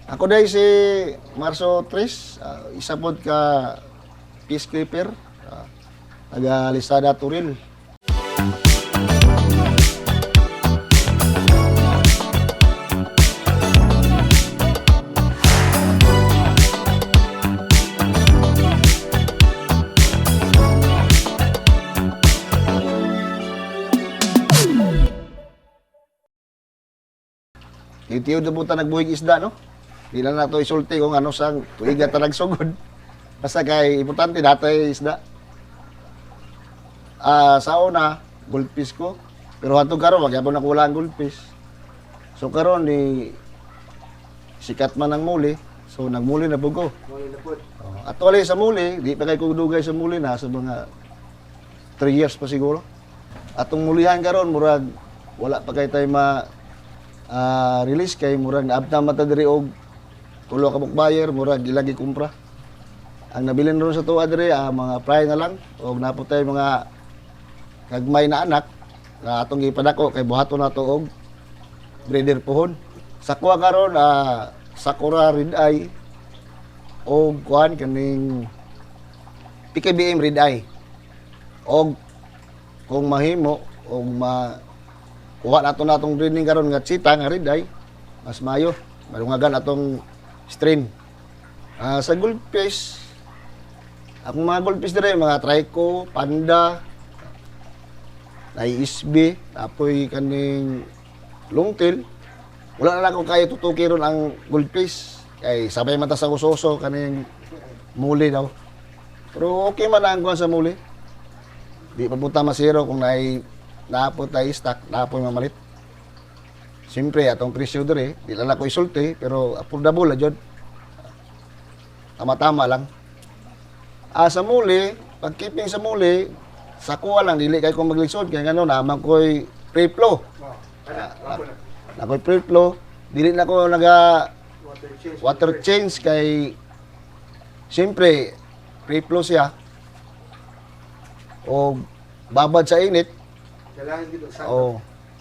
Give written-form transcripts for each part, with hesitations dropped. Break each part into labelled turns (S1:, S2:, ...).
S1: Ako dahil si Marso Tris, isa po ka peacekeeper, taga Lisada Turil. Itiyo na po ta nagbuhig isda, no? Di lang na ito isulti kung ano sang tuiga ta nagsugod. Basta kay importante datay isda. Sa una, goldfish ko. Pero hatong karon wag yapon nakula ang goldfish. So karon ni sikat man ang muli. So nagmuli na bugo.
S2: Muli na po.
S1: At wala sa muli, di pa kay kudugay sa muli na sa mga 3 years pa siguro. Atong mulihan karon murag wala pa kay tay release kay murag naabta mata diri og tulo ka buyer murag ilagi kumpra. Ang nabilin ron sa tuwa diri mga fry na lang og naputay mga kagmay na anak na atong gipadako kay buhaton nato og breeder pohon. Sa kuha karon Sakura red eye og kuan kaning PKBM red eye. Og kung mahimo og kuha nato natong breeding karon nga chita nga red eye mas mayo madungagan atong strain. Sa goldfish akong mga goldfish dire mga trico, panda, isb, apoy kaning longtail. Wala na lang ko kaya tutuki ron ang goldfish kay sabay mata sa usoso kaning muli daw. Pero okay man ang kuha sa muli. Di pa punta masiro kung naapot tayo stock, naapoy mamalit. Siyempre, atong presyo dire, di lang ako isulti, pero affordable na dyan. Tama-tama lang. Sa muli, pag-keeping sa muli, sa kuha lang, dili kayo kung maglisod, kaya gano'n, naman ko'y pre-flow. Nako'y pre-flow, dili na ko water change kay, siyempre, pre-flow siya, o babad sa init.
S2: Kailangan dito sa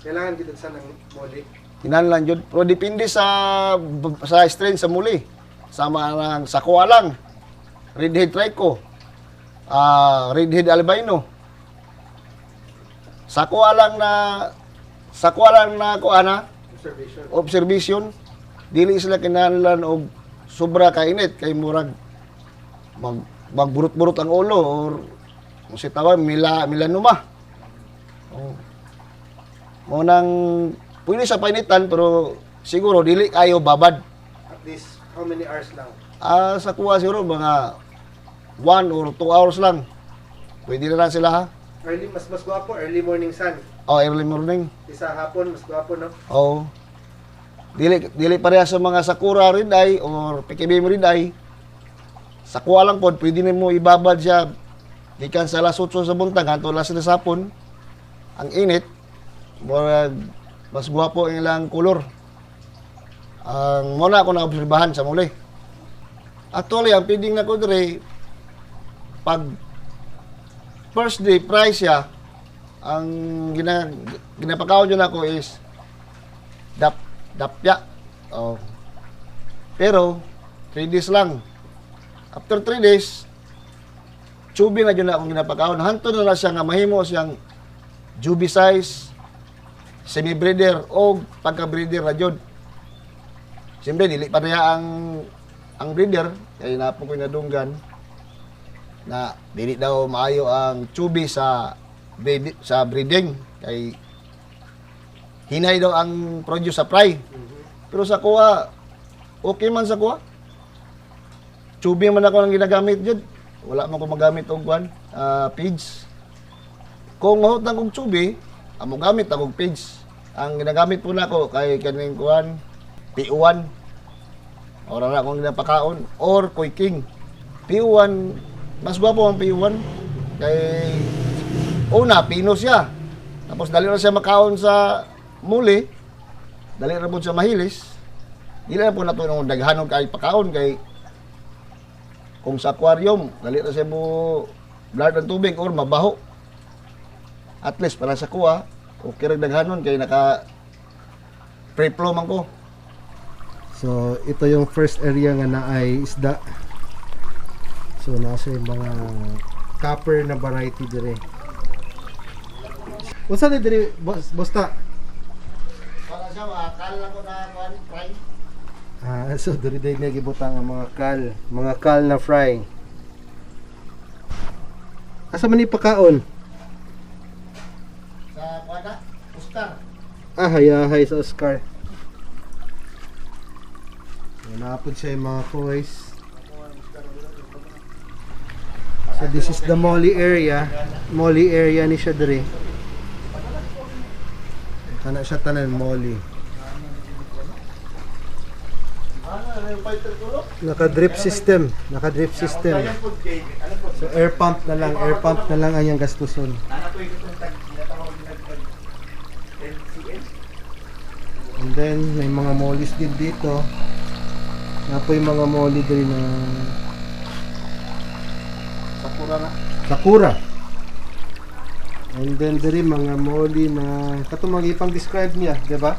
S2: Kailangan dito sa ng muli.
S1: Kinahanglan jud, pero depende sa strain sa muli. Sama lang sa kuha lang. Redhead trico. Redhead albino. Sa kuha lang na kuha na observation. Dili sila kinahanglan og sobra ka init kay murag magburot-burot ang ulo or kung si tawag melanoma. Mo nang pwede sa painitan pero siguro dili kayo babad.
S2: At least how many hours lang?
S1: Sa kuha siguro mga 1 or 2 hours lang. Pwede na lang sila ha.
S2: Mas gwapo, early morning sun.
S1: Early morning.
S2: Isa hapon, mas gwapo, no?
S1: Dili pareha sa mga Sakura red eye or PKBM red eye. Sa kuha lang pod pwede nimo ibabad siya gikan sa alas 8 sa buntag hangtod alas 3 sa hapon. Ang init murag mas gwapo ang ilang kulor. Ang muna ako na-obserbahan sa muli. Actually, ang feeding na ko dire, pag first day price siya, ang ginapakaon dyan ako is dapya. Pero, 3 days lang. After 3 days, chubby na dyan akong ginapakaon. Hanto na lang siya nga mahimo siyang juby size, semi-breeder o pagka-breeder na dyan. Siyempre, dili pa niya ang breeder, kaya napo ko nadunggan na dili daw maayo ang chubby sa breeding. Kay hinay daw ang produce sa fry. Pero sa kuha, okay man sa kuha. Chubby man ako ang ginagamit dyan. Wala man ko magamit og pigs. Kung mahutang kong chubby, amo gamit akong pigs. Ang ginagamit po na ako kay kaning kuhan, P1. Ora na akong ginapakaon or Koi King. P1, mas gwapo ang P1. Kay una, pino siya. Tapos dali na siya makaon sa muli. Dali na po siya mahilis. Dili na po na ito nung daghanon kay pakaon kay kung sa aquarium, dali na siya mo blard ng tubig or mabaho. At least para sa kuha, okay rin daghanon kay naka free flow man ko.
S3: So ito yung first area nga na ay isda. So nasa yung mga copper na variety dire. Unsa ni dire bosta?
S1: Para siya, akala ko na fry.
S3: So dire day nga gibutang ang mga kal na fry. Asa man ni pakaon?
S1: Sa kuwada, Oscar.
S3: Hayahay sa Oscar. Napod siya yung mga koys. So this is the Molly area. Molly area ni siya dire. Kana siya tanan Molly.
S1: Ano yung fighter tulo?
S3: Naka-drip system. Naka-drip system. So air pump na lang ang iyang gastuson. And then may mga mollies din dito. Na po yung mga molly din na
S1: Sakura na.
S3: Sakura. And then diri mga molly na katong magipang describe niya, di ba?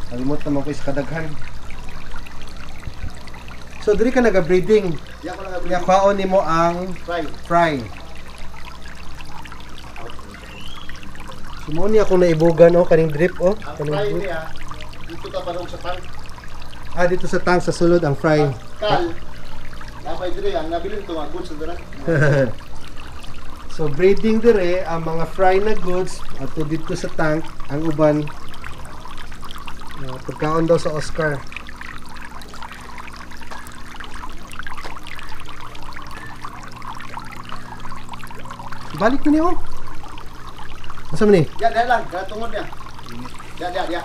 S3: Kalimot naman ko is kadaghan. So diri ka naga-breeding.
S1: Di ako lang
S3: Kaya kwaon nimo ang
S1: fry.
S3: fry. Sumo ni ako naibugan kaning drip
S1: Ang
S3: kaning
S1: fry
S3: drip.
S1: niya, dito ka parang sa tank.
S3: Dito sa tank sa sulod ang fry.
S1: Kal. Napay dire, ang nabilin ito mga goods na
S3: So breeding dire ang mga fry na goods ato dito sa tank ang uban pagkaon daw sa Oscar. Balik mo niyo. Asa man ni?
S1: Ya, dahil lang, kaya tungod niya. Ya.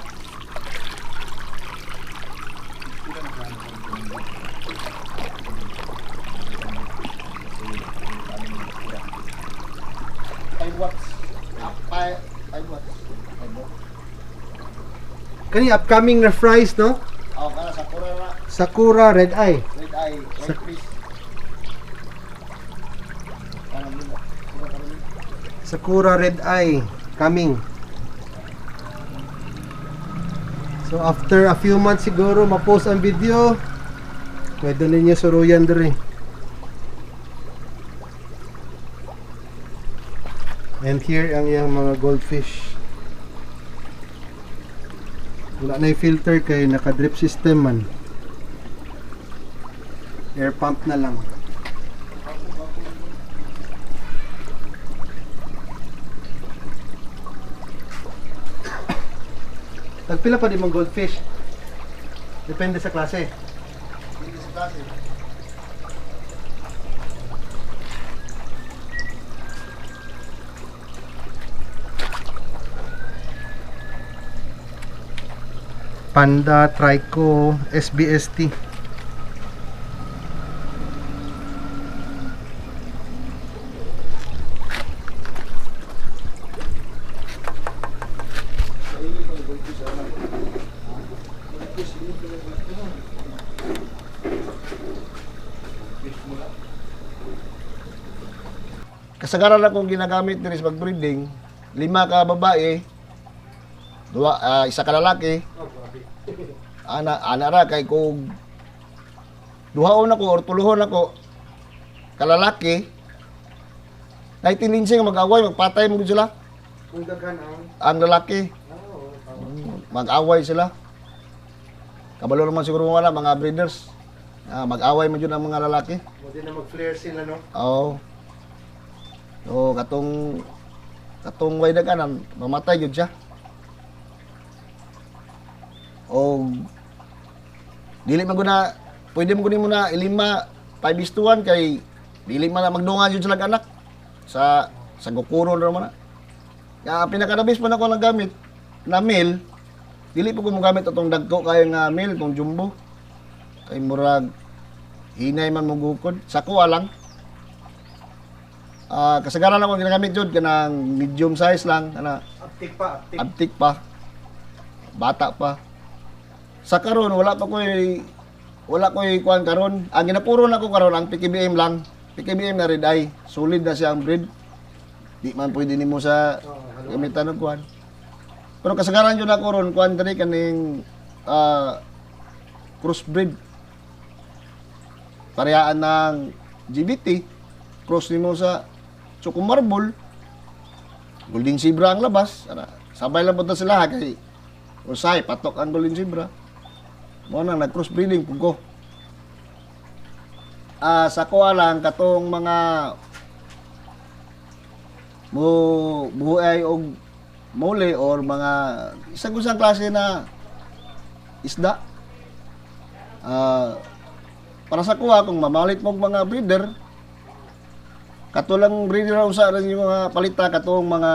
S1: Five watts. Five watts.
S3: Kani upcoming na fries no?
S1: Kana Sakura na.
S3: Sakura Red Eye.
S1: Red eye, white fish. Kanang yun.
S3: Sakura Red Eye coming. So after a few months siguro ma-post ang video. Pwede ninyo suruyan dire. And here ang iyang mga goldfish. Wala na yung filter kay naka-drip system man. Air pump na lang. Tagpila pa di mong goldfish. Depende sa klase.
S1: Hindi sa klase.
S3: Panda, Trico, SBST.
S1: Kasagaran akong ginagamit din sa pag-breeding, 5 ka babae, isa ka lalaki. Ana ra kay kung duhaon ako or tuluhon ako kalalaki, naitininsin mag-away, magpatay mo sila.
S3: Kung daghan
S1: Ang lalaki, mag-away sila. Kabalo naman siguro mga breeders. Mag-away mo dyan ang mga lalaki.
S3: Hindi na mag-flare sila, no?
S1: Oo. So, katong way na kanan, mamatay yun siya. O, dili man ko na, pwede mo kunin mo na ilima, 5:1 kay, dili man na magdungan yun sila anak. Sa gukuro na naman na. Kaya pinakadabis pa na ako nagamit na meal, dili po ko magamit itong dagko kaya nga meal, itong jumbo. Kay murag, hinay man mong gukod. Sa kuha lang. Kasagaran ako ginagamit yun, kanang medium size lang, abtik pa, bata pa. Sa karon wala ko'y kuan karon. Ang ginapuro na ko karon ang PKBM lang. PKBM na red eye, solid na siya ang breed. Di man pwede nimo sa gamitan ng kuan. Pero kasagaran yun ako ron, kuan diri kaning crossbreed. Parehaan ng GBT, cross nimo sa Choco Marble, Golden Zebra ang labas. Sabay lang punta sila kay usay patok ang Golden Zebra. Mo nang nag-crossbreeding pug ko. Sa kuha lang katong mga buhay og mole or mga isang klase na isda. Para sa kuha kung mamalit mo og mga breeder, katulang breeder usa rin yung mga palita katong mga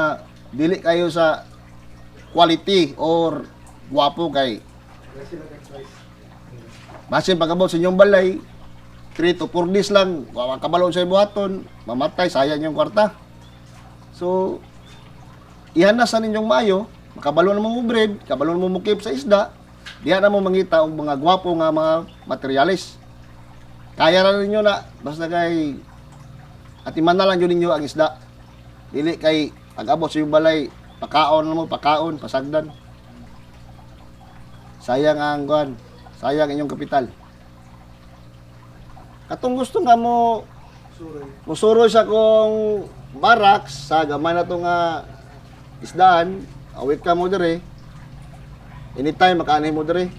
S1: dili kayo sa quality or guwapo kay basin pagabot sa inyong balay 3 to 4 days lang kabalo sa buhaton, mamatay, sayang yung kwarta. So ihanas sa ninyong maayo, makabalo na mo breed, kabalo na mo mukip sa isda, diha na mo mangita og mga gwapo nga mga materialis. Kaya na ninyo na basta kay atiman na lang yun ninyo ang isda. Dili kay pag-abot sa iyong balay, pakaon na mo, pakaon, pasagdan. Sayang ang kuan, sayang inyong kapital. Katong gusto nga mo musuroy sa kong barracks sa gamay na to nga isdaan, awit ka mo dire. Anytime makaanay mo dire.